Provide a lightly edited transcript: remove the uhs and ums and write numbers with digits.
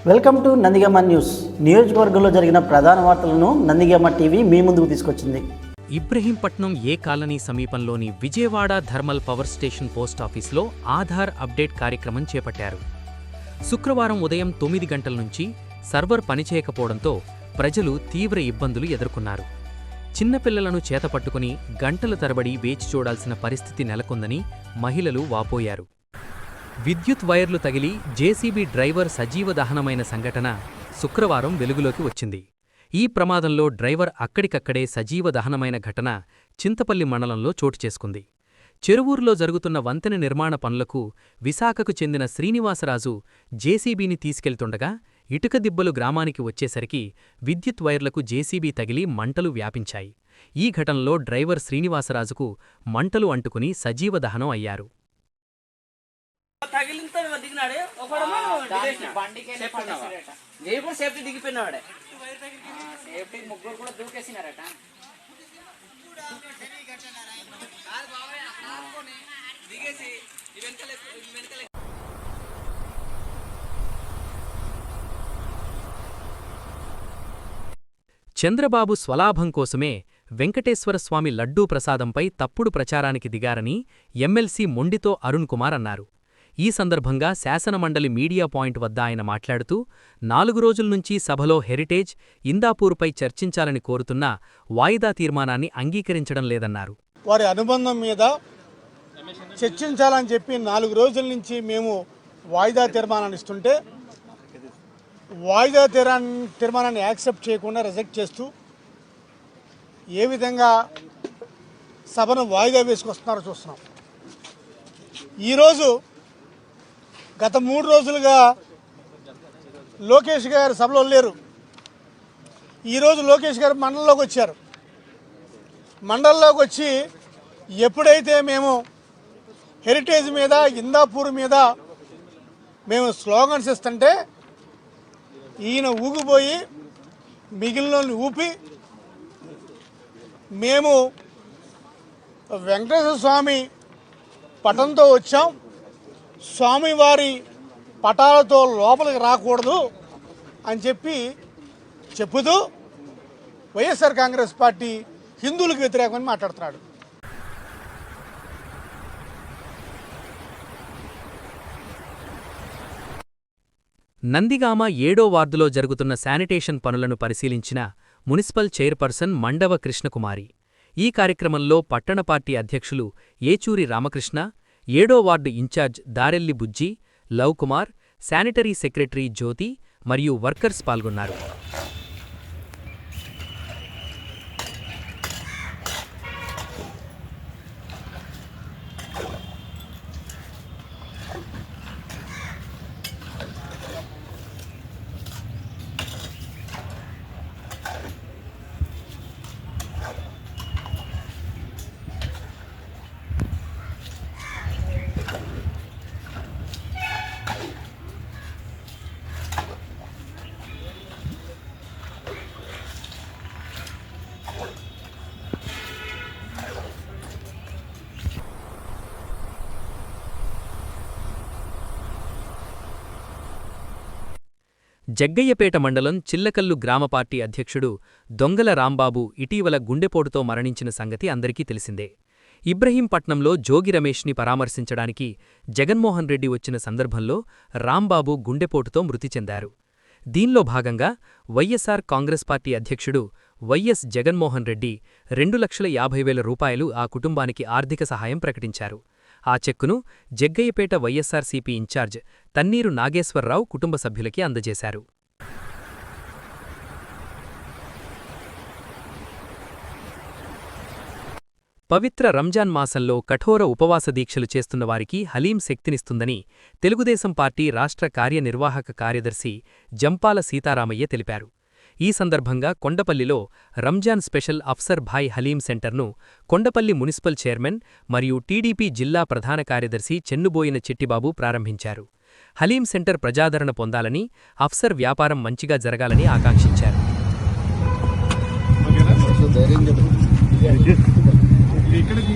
Welcome to Nandigama news. నియోజకవర్గంలో జరిగిన ప్రధాన వార్తలను నందిగామ టీవీ మీ ముందుకు తీసుకొచ్చింది. ఇబ్రహీంపట్నం ఏ కాలనీ సమీపంలోని విజయవాడ థర్మల్ పవర్ స్టేషన్ పోస్టాఫీస్లో ఆధార్ అప్డేట్ కార్యక్రమం చేపట్టారు. శుక్రవారం ఉదయం 9 గంటల నుంచి సర్వర్ పనిచేయకపోవడంతో ప్రజలు తీవ్ర ఇబ్బందులు ఎదుర్కొన్నారు. చిన్నపిల్లలను చేతపట్టుకుని గంటల తరబడి వేచి చూడాల్సిన పరిస్థితి నెలకొందని మహిళలు వాపోయారు. విద్యుత్ వైర్లు తగిలి జేసీబీ డ్రైవర్ సజీవ దహనమైన సంఘటన శుక్రవారం వెలుగులోకి వచ్చింది. ఈ ప్రమాదంలో డ్రైవర్ అక్కడికక్కడే సజీవ దహనమైన ఘటన చింతపల్లి మండలంలో చోటు చేసుకుంది. చెరువూరులో జరుగుతున్న వంతెన నిర్మాణ పనులకు విశాఖకు చెందిన శ్రీనివాసరాజు జేసీబీని తీసుకెళ్తుండగా ఇటుకదిబ్బలు గ్రామానికి వచ్చేసరికి విద్యుత్ వైర్లకు జేసీబీ తగిలి మంటలు వ్యాపించాయి. ఈ ఘటనలో డ్రైవర్ శ్రీనివాసరాజుకు మంటలు అంటుకుని సజీవ దహనం అయ్యారు. చంద్రబాబు స్వలాభం కోసమే వెంకటేశ్వరస్వామి లడ్డూ ప్రసాదంపై తప్పుడు ప్రచారానికి దిగారని ఎమ్మెల్సీ మొండితో అరుణ్ కుమార్ అన్నారు. ఈ సందర్భంగా శాసనమండలి మీడియా పాయింట్ వద్ద ఆయన మాట్లాడుతూ 4 రోజుల నుంచి సభలో హెరిటేజ్, ఇందాపూర్పై చర్చించాలని కోరుతున్నా వాయిదా తీర్మానాన్ని అంగీకరించడం లేదన్నారు. వారి అనుబంధం మీద చర్చించాలని చెప్పి 4 రోజుల నుంచి మేము వాయిదా తీర్మానాన్ని ఇస్తుంటే వాయిదా తీర్మానాన్ని యాక్సెప్ట్ చేయకుండా రిజెక్ట్ చేస్తూ ఏ విధంగా సభను వాయిదా వేసుకొస్తున్నారో చూస్తున్నాం. ఈరోజు గత 3 రోజులుగా లోకేష్ గారు సభలో లేరు. ఈరోజు లోకేష్ గారు మండలంలోకి వచ్చారు. మండలంలోకి వచ్చి ఎప్పుడైతే మేము హెరిటేజ్ మీద, ఇందాపూర్ మీద మేము స్లోగన్స్ ఇస్తుంటే ఈయన ఊగిపోయి మిగిలిన ఊపి మేము వెంకటేశ్వర స్వామి పటంతో వచ్చాం, స్వామివారి పటాలతో లోపలికి రాకూడదు అని చెప్పుతూ వైఎస్ఆర్ కాంగ్రెస్ పార్టీ హిందువులకు వ్యతిరేకమని మాట్లాడుతున్నాడు. నందిగామ 7వ వార్డులో జరుగుతున్న శానిటేషన్ పనులను పరిశీలించిన మున్సిపల్ చైర్పర్సన్ మండవ కృష్ణకుమారి. ఈ కార్యక్రమంలో పట్టణ పార్టీ అధ్యక్షులు ఏచూరి రామకృష్ణ, 7వ వార్డు ఇన్ఛార్జ్ దారెల్లి బుజ్జి, లవ్ కుమార్, శానిటరీ సెక్రటరీ జ్యోతి మరియు వర్కర్స్ పాల్గొన్నారు. జగ్గయ్యపేట మండలం చిల్లకల్లు గ్రామ పార్టీ అధ్యక్షుడు దొంగల రాంబాబు ఇటీవల గుండెపోటుతో మరణించిన సంగతి అందరికీ తెలిసిందే. ఇబ్రహీంపట్నంలో జోగి రమేష్ని పరామర్శించడానికి జగన్మోహన్ రెడ్డి వచ్చిన సందర్భంలో రాంబాబు గుండెపోటుతో మృతి చెందారు. దీనిలో భాగంగా వైఎస్ఆర్ కాంగ్రెస్ పార్టీ అధ్యక్షుడు వైఎస్ జగన్మోహన్ రెడ్డి 2,50,000 రూపాయలు ఆ కుటుంబానికి ఆర్థిక సహాయం ప్రకటించారు. ఆ చెక్కును జగ్గయ్యపేట వైఎస్ఆర్సీపీ ఇన్ఛార్జ్ తన్నీరు నాగేశ్వరరావు కుటుంబ సభ్యులకి అందజేశారు. పవిత్ర రంజాన్ మాసంలో కఠోర ఉపవాస దీక్షలు చేస్తున్న వారికి హలీం శక్తినిస్తుందని తెలుగుదేశం పార్టీ రాష్ట్ర కార్యనిర్వాహక కార్యదర్శి జంపాల సీతారామయ్య తెలిపారు. ఈ సందర్భంగా కొండపల్లిలో రంజాన్ స్పెషల్ అఫ్సర్ భాయ్ హలీం సెంటర్ను కొండపల్లి మున్సిపల్ చైర్మన్ మరియు టీడీపీ జిల్లా ప్రధాన కార్యదర్శి చెన్నుబోయిన చిట్టిబాబు ప్రారంభించారు. హలీం సెంటర్ ప్రజాదరణ పొందాలని, అఫ్సర్ వ్యాపారం మంచిగా జరగాలని ఆకాంక్షించారు. ఇక్కడికి